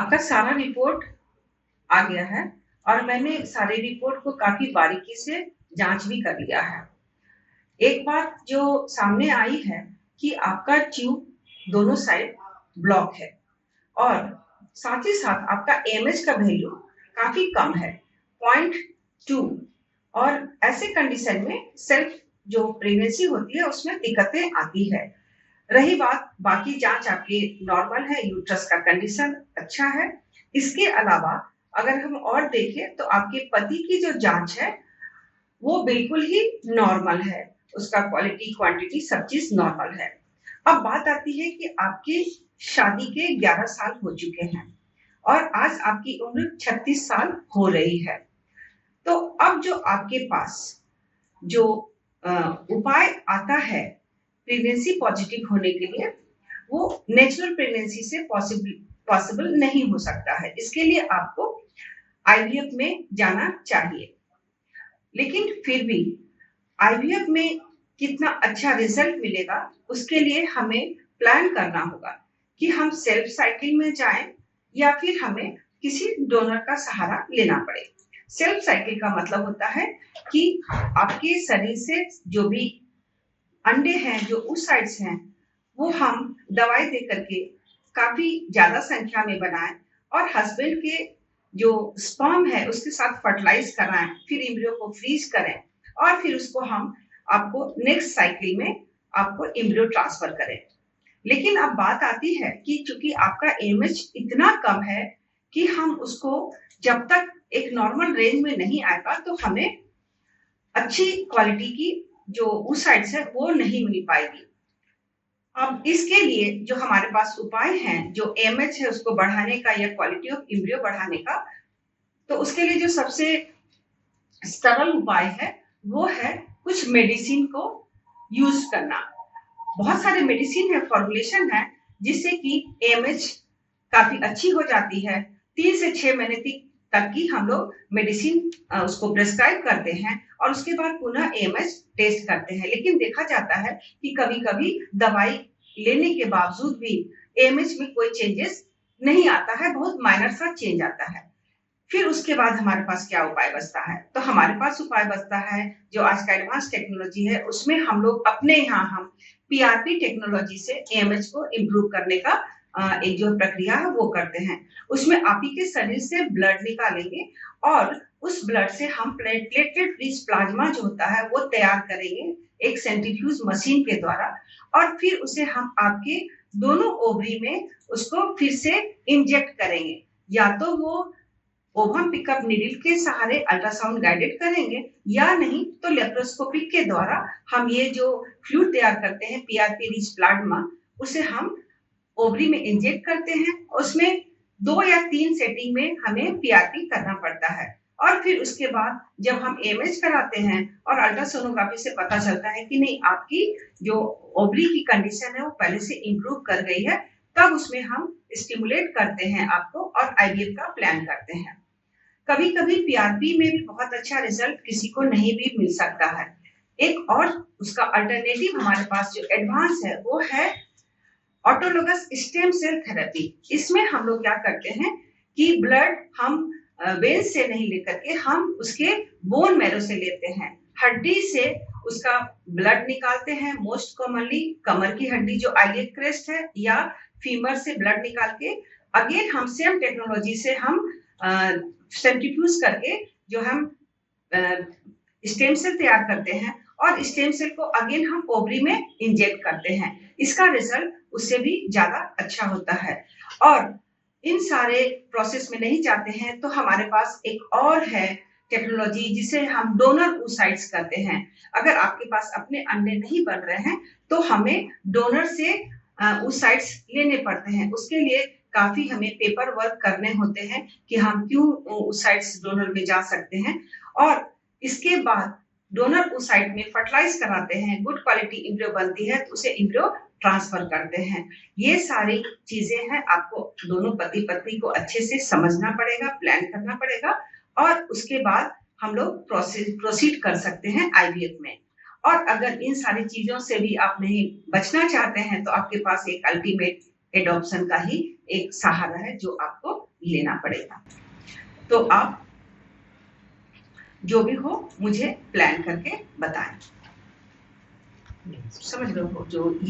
आपका सारा रिपोर्ट आ गया है और मैंने सारे रिपोर्ट को काफी बारीकी से जांच भी कर लिया है। एक बात जो सामने आई है कि आपका ट्यूब दोनों साइड ब्लॉक है और साथ ही साथ आपका एमएच का वैल्यू काफी कम है, 0.2। और ऐसे कंडीशन में सेल्फ जो प्रेगनेंसी होती है उसमें दिक्कतें आती है। रही बात बाकी जांच आपकी नॉर्मल है, यूट्रस का कंडीशन अच्छा है। इसके अलावा अगर हम और देखें तो आपके पति की जो जांच है वो बिल्कुल ही नॉर्मल है, उसका क्वालिटी क्वांटिटी सब चीज नॉर्मल है। अब बात आती है कि आपकी शादी के 11 साल हो चुके हैं और आज आपकी उम्र 36 साल हो रही है। तो अब जो आपके पास जो उपाय आता है प्रेगनेंसी पॉजिटिव होने के लिए, वो नेचुरल प्रेगनेंसी से पॉसिबल नहीं हो सकता है। इसके लिए आपको आईवीएफ में जाना चाहिए। लेकिन फिर भी आईवीएफ में कितना अच्छा रिजल्ट मिलेगा उसके लिए हमें प्लान करना होगा कि हम सेल्फ साइकिल में जाएं या फिर हमें किसी डोनर का सहारा लेना पड़े। सेल्फ साइकिल का मतलब होता है कि आपके शरीर से जो भी अंडे हैं जो उस साइड्स हैं वो हम दवाई दे करके काफी ज्यादा संख्या में बनाएं और हस्बैंड के जो स्पर्म है उसके साथ फर्टिलाइज कराएं, फिर एम्ब्रियो को फ्रीज करें और फिर उसको हम आपको नेक्स्ट साइकिल में आपको एम्ब्रियो ट्रांसफर करें। लेकिन अब बात आती है कि चूंकि आपका एमएच इतना कम है कि हम उसको जब तक एक नॉर्मल रेंज में नहीं आएगा तो हमें अच्छी क्वालिटी की जो उस साइड से वो नहीं मिल पाएगी। अब इसके लिए जो हमारे पास उपाय हैं, जो एमएच है उसको बढ़ाने का या क्वालिटी ऑफ एम्ब्रियो बढ़ाने का, तो उसके लिए जो सबसे सरल उपाय है वो है कुछ मेडिसिन को यूज करना। बहुत सारे मेडिसिन है, फॉर्मुलेशन है जिससे कि एमएच काफी अच्छी हो जाती है। 3 से 6 महीने तक की हम लोग मेडिसिन उसको प्रेस्क्राइब करते हैं और उसके बाद पुनः एमएच टेस्ट करते हैं। लेकिन देखा जाता है कि कभी कभी दवाई लेने के बावजूद भी एमएच में कोई चेंजेस नहीं आता है, बहुत माइनर सा चेंज आता है। फिर उसके बाद हमारे पास क्या उपाय बचता है? तो हमारे पास उपाय बचता है जो आज का एडवांस टेक्नोलॉजी है उसमें हम लोग अपने यहाँ हम पीआरपी टेक्नोलॉजी से एमएच को इम्प्रूव करने का एक जो प्रक्रिया है वो करते हैं। उसमें आप ही के शरीर से ब्लड निकालेंगे और उस ब्लड से हम प्लेटलेट रिच प्लाज्मा जो होता है वो तैयार करेंगे एक सेंट्रीफ्यूज मशीन के द्वारा और फिर उसे हम आपके दोनों ओवरी में उसको फिर से इंजेक्ट करेंगे। या तो वो ओवम पिकअप नीडल के सहारे अल्ट्रासाउंड गाइडेड करेंगे या नहीं तो लेप्रोस्कोपिक के द्वारा हम ये जो फ्लूइड तैयार करते हैं पीआरपी रिच प्लाज्मा उसे हम ओवरी में इंजेक्ट करते हैं। उसमें 2 या 3 सेटिंग में हमें पीआरपी करना पड़ता है और फिर उसके बाद जब हम एमएच कराते हैं और अल्ट्रासोनोग्राफी से पता चलता है कि नहीं आपकी जो ओवरी की कंडीशन है वो पहले से इम्प्रूव कर गई है, तब उसमें हम स्टिमुलेट करते हैं आपको और आईवीएफ का प्लान करते हैं। कभी कभी पीआरपी में भी बहुत अच्छा रिजल्ट किसी को नहीं भी मिल सकता है। एक और उसका अल्टरनेटिव हमारे पास जो एडवांस है वो है ऑटोलोगस स्टेम सेल थेरेपी। इसमें हम लोग क्या करते हैं कि ब्लड हम वेन से नहीं लेकर के हम उसके बोन मैरो से लेते हैं, हड्डी से उसका ब्लड निकालते हैं। मोस्ट कॉमनली कमर की हड्डी जो आइलियड क्रेस्ट है या फीमर से ब्लड निकाल के अगेन हम सेम टेक्नोलॉजी से हम सेंट्रीफ्यूज करके जो हम स्टेम सेल तैयार करते हैं और स्टेम सेल को अगेन हम ओवरी में इंजेक्ट करते हैं। इसका रिजल्ट उससे भी ज्यादा अच्छा होता है। और इन सारे प्रोसेस में नहीं जाते हैं तो हमारे पास एक और है टेक्नोलॉजी जिसे हम डोनर oocytes करते हैं। अगर आपके पास अपने अंडे नहीं बन रहे हैं तो हमें डोनर से oocytes लेने पड़ते हैं। उसके लिए काफी हमें पेपर वर्क करने होते हैं कि हम क्यों oocytes डोनर में जा सकते हैं और इसके बाद डोनर oocyte में फर्टिलाइज कराते हैं, गुड क्वालिटी एम्ब्रियो बनती है तो उसे एम्ब्रियो ट्रांसफर करते हैं। ये सारी चीजें हैं, आपको दोनों पति पत्नी को अच्छे से समझना पड़ेगा, प्लान करना पड़ेगा और उसके बाद हम लोग प्रोसीड कर सकते हैं आईवीएफ में। और अगर इन सारी चीजों से भी आप नहीं बचना चाहते हैं तो आपके पास एक अल्टीमेट एडॉप्शन का ही एक सहारा है जो आपको लेना पड़ेगा। तो आप जो भी हो मुझे प्लान करके बताएं। समझ रहे हो जो ये